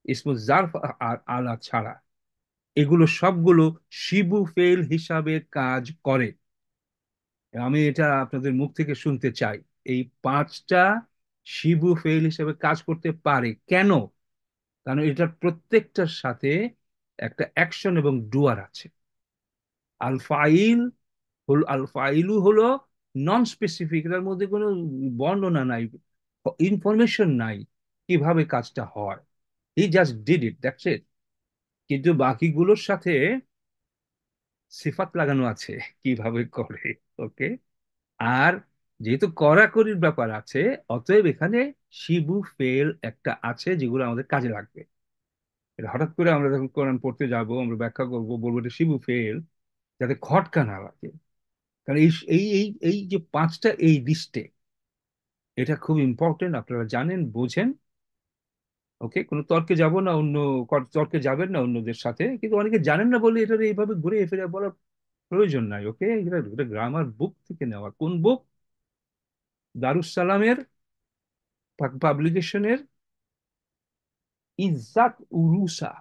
ইসমুল জারফ আর আলা ছাড়া এগুলো সবগুলো শিবু ফেল হিসাবে কাজ করে। আমি এটা আপনাদের মুখ থেকে শুনতে চাই, এই 5টা শিবু ফেল হিসেবে কাজ করতে পারে কেন? কারণ এটার প্রত্যেকটার সাথে একটা অ্যাকশন এবং ডুয়ার আছে। আল ফাইল আল ফাইলু হলো নন স্পেসিফিক, এটার মধ্যে কোনো বর্ণনা নাই, ইনফরমেশন নাই কিভাবে কাজটা হয়। He just did it, that's it. কিন্তু বাকিগুলোর সাথে সিফাত লাগানো আছে কিভাবে করে। ওকে। আর যেহেতু কড়াকড়ির ব্যাপার আছে, অতএব এখানে শিবু ফেল একটা আছে যেগুলো আমাদের কাজে লাগবে। এটা হঠাৎ করে আমরা যখন কোরআন পড়তে যাব, আমরা ব্যাখ্যা করবো, বলবো এটা শিবু ফেল, যাতে খটকা না লাগে। কারণ এই এই এই এই যে 5টা এই লিস্টে, এটা খুব ইম্পর্টেন্ট, আপনারা জানেন, বোঝেন। ওকে, কোনো তর্কে যাব না, তর্কে যাবেন না অন্যদের সাথে, কিন্তু অনেকে জানেন না বলে এটা এইভাবে ঘুরে ফিরে বলার প্রয়োজন নাই। ওকে, এটা গ্রামার বুক থেকে নেওয়া। কোন বুক? দারুস সালামের পাবলিকেশনের ইজ্জাত উরুসা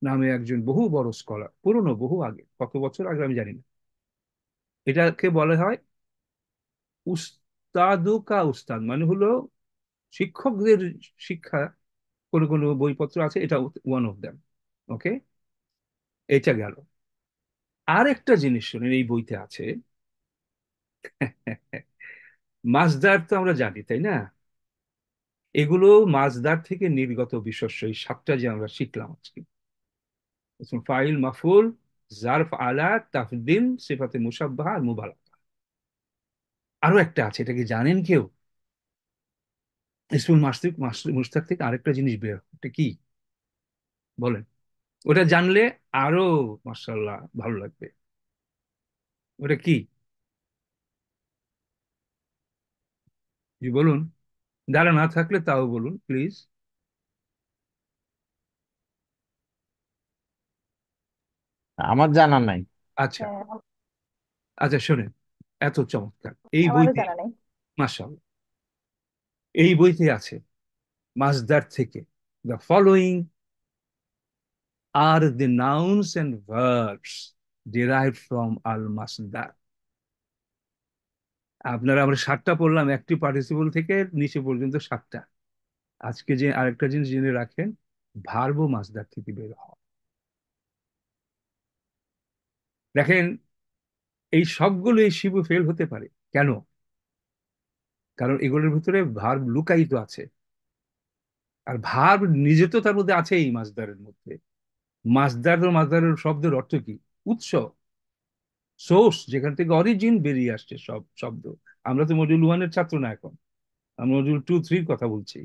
নামে একজন বহু বড় স্কলার, পুরনো, বহু আগে, কত বছর আগে আমি জানি না, এটাকে বলা হয় উস্তাদুকা উস্তাদ, মানে হলো শিক্ষকদের শিক্ষা। কোনো কোনো বইপত্র আছে, এটা ওয়ান অফ দ্যাম। ওকে, এটা গেল। আর একটা জিনিস শুনেন, এই বইতে আছে মাসদার তো আমরা জানি, তাই না? এগুলো মাসদার থেকে নির্গত বিশেষ্য, এই 7টা যে আমরা শিখলাম আজকে: ফাইল, মাফুল, জারফ, আলা, তাফদিল, সিফাতে মুশাব্বাহা আর মুবালাগা। আরো একটা আছে, এটা কি জানেন কেউ? ইসমুল মুশতাক থেকে আরেকটা জিনিস বের হয়, এটা কি বলেন? ওটা জানলে আরো মাশাআল্লাহ ভালো লাগবে। ওটা কি? জি বলুন, জানা না থাকলে তাও বলুন প্লিজ। আমার জানা নাই। আচ্ছা, হ্যাঁ, আচ্ছা শোনেন, এত চমৎকার এই আমারও বইতে, জানা নেই। মাশাআল্লাহ, এই বইতে আছে মাসদার থেকে the following are the nouns and verbs derived from al masdar. আপনারা আমরা 7টা পড়লাম, অ্যাক্টিভ পার্টিসিপল থেকে নিচে পর্যন্ত 7টা। আজকে যে আরেকটা জিনিস জেনে রাখেন, ভার্ব ও মাসদার থেকে বের হয়। দেখেন, এই সবগুলো এই শিবু ফেল হতে পারে কেন? কারণ এগুলোর ভিতরে ভার্ব লুকায়িত আছে, আর ভার্ব নিজে তো তার মধ্যে আছেই মাসদারের মধ্যে। মাসদার ও মাসদারের শব্দের অর্থ কি? উৎস, সোর্স, যেখান থেকে অরিজিন বেরিয়ে আসছে সব শব্দ। আমরা তো মডিউল 1-এর ছাত্র না এখন, আমরা মডিউল 2-3-র কথা বলছি।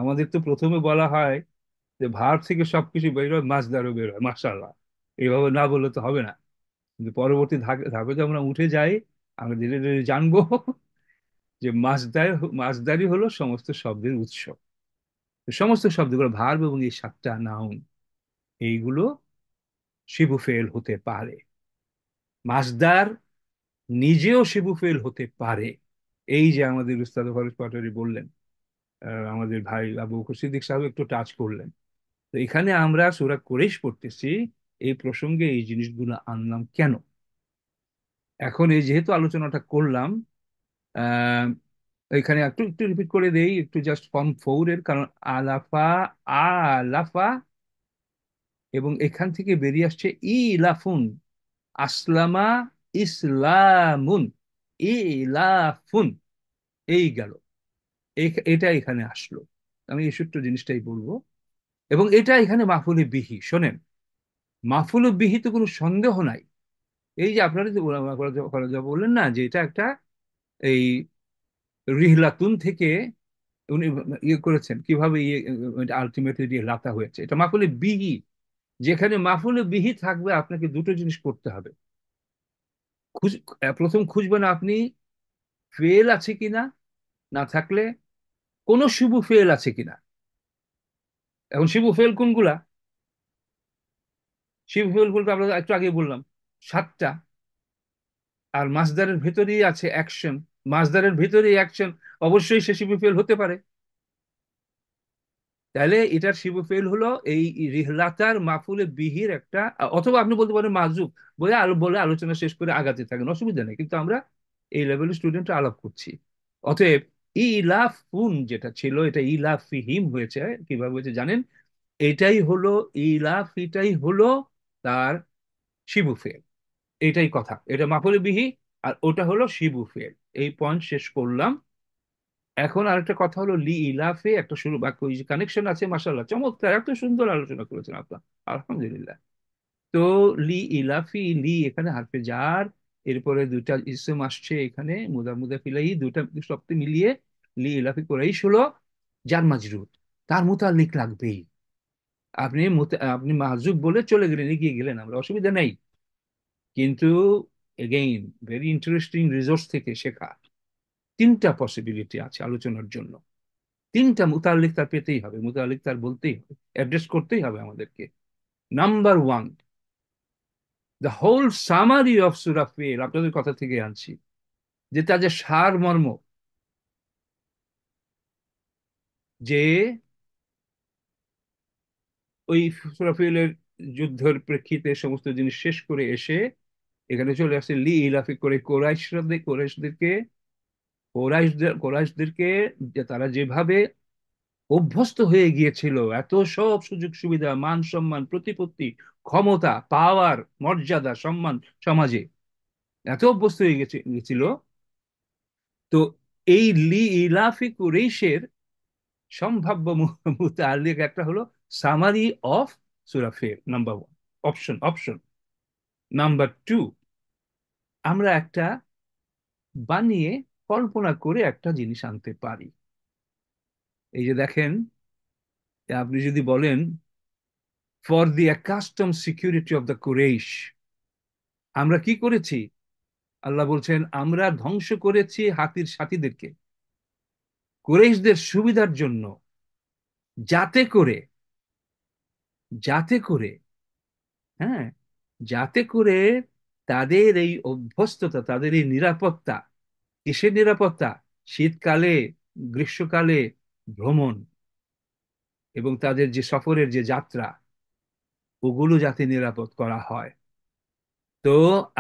আমাদের তো প্রথমে বলা হয় যে ভার্ব থেকে সবকিছু বের হয়, মাসদারও বের হয়। মাশাআল্লাহ, এইভাবে না বললে তো হবে না। কিন্তু পরবর্তী ধাপে যখন আমরা উঠে যাই, আমরা ধীরে ধীরে জানবো যে মাসদারই হলো সমস্ত শব্দের উৎস। তো সমস্ত শব্দগুলো ভার্ব এবং এই 7টা নাউন, এইগুলো শিবু ফেল হতে পারে। মাসদার নিজেও শিবু ফেল হতে পারে। এই যে আমাদের উস্তাদ ফারুক পাটোয়ারি বললেন, আমাদের ভাই আবু বকর সিদ্দিক সাহেব একটু টাচ করলেন। তো এখানে আমরা সূরা কুরাইশ পড়তেছি, এই প্রসঙ্গে এই জিনিসগুলো আনলাম কেন? এখন এই যেহেতু আলোচনাটা করলাম, আহ এখানে একটু একটু রিপিট করে দেই, একটু জাস্ট ফর্ম 4-এর, কারণ আলাফা, আলাফা, এবং এখান থেকে বেরিয়ে আসছে ইলাফুন, আসলামা, ইসলামুন, ইলাফুন, এই গেল। এটা এখানে আসলো। আমি এই ছোট্ট জিনিসটাই বলবো। এবং এটা এখানে মাফুলে বিহি। শোনেন, মাফুলে বিহি তো কোনো সন্দেহ নাই। এই যে আপনারা যে যা বললেন না, যে এটা একটা এই রিহলাতুন থেকে উনি ইয়ে করেছেন, কিভাবে ইয়ে আলটিমেটলি লাতা হয়েছে, এটা মাফুলে বিহি। যেখানে মাফুলে বিহি থাকবে, আপনাকে দুটো জিনিস করতে হবে। খুঁজ প্রথম খুঁজবেন আপনি ফেল আছে কিনা, না থাকলে কোনো শিবু ফেল আছে কিনা। এখন শিবু ফেল কোনগুলা? শিবু ফেল বলতে আমরা একটু আগে বললাম 7টা। আর মাসদারের ভেতরেই আছে অ্যাকশন, মাসদারের ভেতরেই অ্যাকশন, অবশ্যই সে শিবু ফেল হতে পারে। তাহলে এটার শিবু ফেল হলো এই রিহলাতার মাফুলে বিহির একটা, অথবা আপনি বলতে পারেন মাজুব, বলে আলোচনা শেষ করে আগাতে থাকেন, অসুবিধা নেই। কিন্তু আমরা এই লেভেলের স্টুডেন্টরা আলাপ করছি। অতএব ইলাফুন যেটা ছিল, এটা ইলাফিহিম হয়েছে। কিভাবে হয়েছে জানেন? এটাই হলো এটাই হলো তার শিবু ফেল। এটাই কথা, এটা মাফুলে বিহি, আর ওটা হলো শিবু ফেল। এই পয়েন্ট শেষ করলাম। এখন আরেকটা কথা হলো লি ইলাফে একটা শুরু বাক্য কানেকশন আছে। মাশাআল্লাহ, চমৎকার, এত সুন্দর আলোচনা করেছেন আপনার, আলহামদুলিল্লাহ। তো লি ইলাফি, লি এখানে হারফে জার, এরপরে দুইটা ইসম আসছে এখানে, মুদাফিলাই, দুইটা শব্দ মিলিয়ে লি ইলাফি কুরাইশ হলো জার মাজরুর, তার মুতাল্লিক লাগবেই। আপনি মাহজুব বলে চলে গেলেন, এগিয়ে গেলেন, আমরা অসুবিধা নেই। কিন্তু এগেইন ভেরি ইন্টারেস্টিং রিসোর্স থেকে শেখা 3টা পসিবিলিটি আছে আলোচনার জন্য। 3টা মুতাল্লিক তার পেতেই হবে, মুতাল্লিক তার বলতেই হবে, অ্যাড্রেস করতেই হবে আমাদেরকে। Number 1, the whole summary of সূরা ফিল, আপনাদের কথা থেকে আনছি, যে তার যে সারমর্ম, যে ওই সূরা ফিলের যুদ্ধের প্রেক্ষিতে সমস্ত জিনিস শেষ করে এসে এখানে চলে আসছে লি ইলাফি করে কোরাইশদেরকে যে তারা যেভাবে অভ্যস্ত হয়ে গিয়েছিল, এত সব সুযোগ সুবিধা, মান সম্মান, প্রতিপত্তি, ক্ষমতা, পাওয়ার, মর্যাদা, সম্মান সমাজে এত অভ্যস্ত হয়ে গেছিল। তো এই লি ইলাফি কুরাইশের সম্ভাব্য মুতাল্লিক একটা হলো সামারি অফ সূরা ফিল, নাম্বার 1, অপশন। নাম্বার 2, আমরা একটা বানিয়ে কল্পনা করে একটা জিনিস আনতে পারি। এই যে দেখেন, আপনি যদি বলেন for the accustom security of the Quraish, আমরা কি করেছি? আল্লাহ বলছেন, আমরা ধ্বংস করেছি হাতির সাথীদেরকে কুরাইশদের সুবিধার জন্য, যাতে করে, যাতে করে, হ্যাঁ, যাতে করে তাদের এই অভ্যস্ততা, তাদের এই নিরাপত্তা, কিসের নিরাপত্তা? শীতকালে, গ্রীষ্মকালে ভ্রমণ এবং তাদের যে সফরের যে যাত্রা, ওগুলো যাতে নিরাপদ করা হয়। তো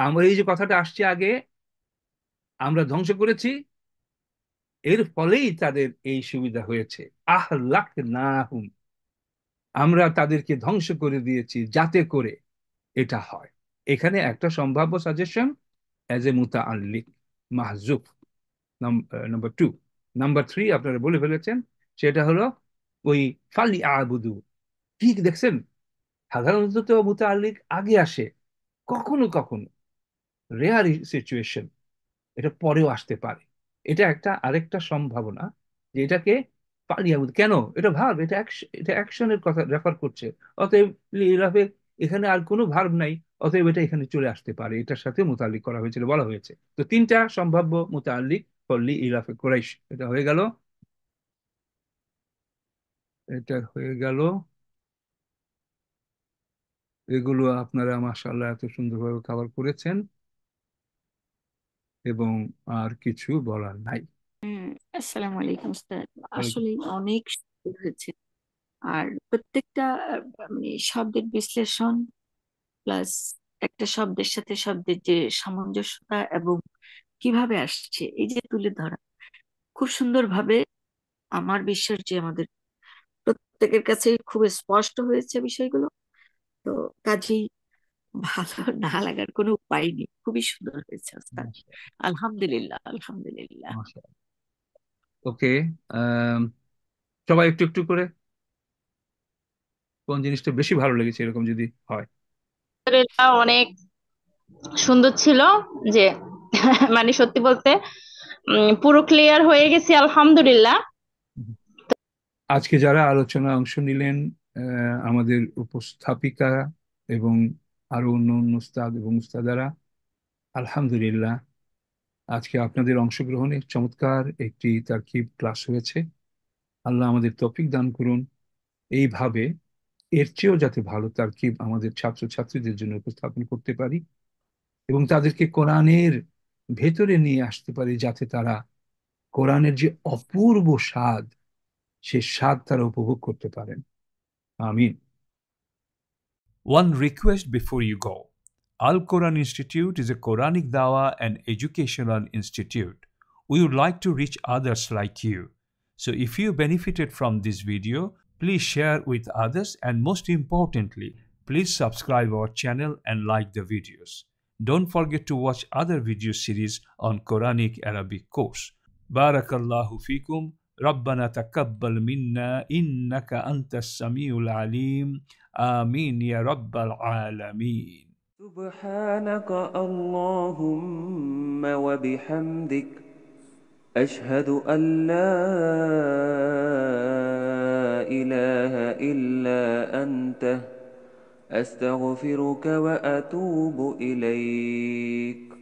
আমরা এই যে কথাটা আসছে আগে, আমরা ধ্বংস করেছি, এর ফলেই তাদের এই সুবিধা হয়েছে। আহলাক না হুম, আমরা তাদেরকে ধ্বংস করে দিয়েছি যাতে করে এটা হয়। এখানে একটা সম্ভাব্য সাজেশন অ্যাজ এ মুতাআল্লিক মাহজুফ, নাম্বার 2। নাম্বার 3 আপনারা বলে ফেলেছেন, সেটা হলো ওই ফালি আবুদু। ঠিক দেখছেন, সাধারণত তো মুতাআল্লিক আগে আসে, কখনো কখনো রেয়ার সিচুয়েশন এটা পরেও আসতে পারে। এটা একটা আরেকটা সম্ভাবনা যে এটাকে পালিয়াবুদ কেন, এটা ভার্ব, এটা অ্যাকশনের কথা রেফার করছে। অতএব ইরাফে এখানে আর কোনো ভার্ব নাই, অতএব এটা এখানে চলে আসতে পারে, এটার সাথে মুতাল্লিক করা হয়েছিল বলা হয়েছে। তো তিনটা সম্ভাব্য মুতাল্লিক ফল্লি ইরাফে কুরাইশ, এটা হয়ে গেল, এটা হয়ে গেল। এগুলো আপনারা মাশাআল্লাহ এত সুন্দরভাবে কভার করেছেন এবং আর কিছু বলার নাই। আসসালামু আলাইকুম স্যার। আসলে অনেক সুন্দর হয়েছে। আর প্রত্যেকটা মানে শব্দের বিশ্লেষণ প্লাস একটা শব্দের সাথে শব্দের যে সামঞ্জস্যতা এবং কিভাবে আসছে এই যে তুলে ধরা খুব সুন্দরভাবে, আমার বিশ্বাস যে আমাদের প্রত্যেকের কাছে খুব স্পষ্ট হয়েছে বিষয়গুলো। তো কাজেই ভালো না লাগার কোনো উপায় নেই, খুবই সুন্দর হয়েছে ওস্তাদ। আলহামদুলিল্লাহ, আলহামদুলিল্লাহ। ওকে, সবাই একটু একটু করে কোন জিনিসটা বেশি ভালো লেগেছে এরকম যদি হয়। এটা অনেক সুন্দর ছিল, যে মানে সত্যি বলতে পুরো ক্লিয়ার হয়ে গেছে আলহামদুলিল্লাহ। আজকে যারা আলোচনায় অংশ নিলেন, আমাদের উপস্থাপিকা এবং আরো অন্য অন্য উস্তাদ এবং উস্তাদারা, আলহামদুলিল্লাহ আজকে আপনাদের অংশগ্রহণে চমৎকার একটি তারকিব ক্লাস হয়েছে। আল্লাহ আমাদের তৌফিক দান করুন এইভাবে এর চেয়েও যাতে ভালো তারকিব আমাদের ছাত্রছাত্রীদের জন্য উপস্থাপন করতে পারি এবং তাদেরকে কোরআনের ভেতরে নিয়ে আসতে পারি, যাতে তারা কোরআনের যে অপূর্ব স্বাদ, সে স্বাদ তারা উপভোগ করতে পারেন। আমিন। One request before you go. Al Quran Institute is a Quranic Dawah and educational institute. We would like to reach others like you. So if you benefited from this video, please share with others, and most importantly, please subscribe our channel and like the videos. Don't forget to watch other video series on Quranic Arabic course. Barakallahu fikum. ربنا تقبل منا إنك أنت السميع العليم. آمين يا رب العالمين. سبحانك اللهم وبحمدك أشهد أن لا إله إلا أنت أستغفرك وأتوب إليك.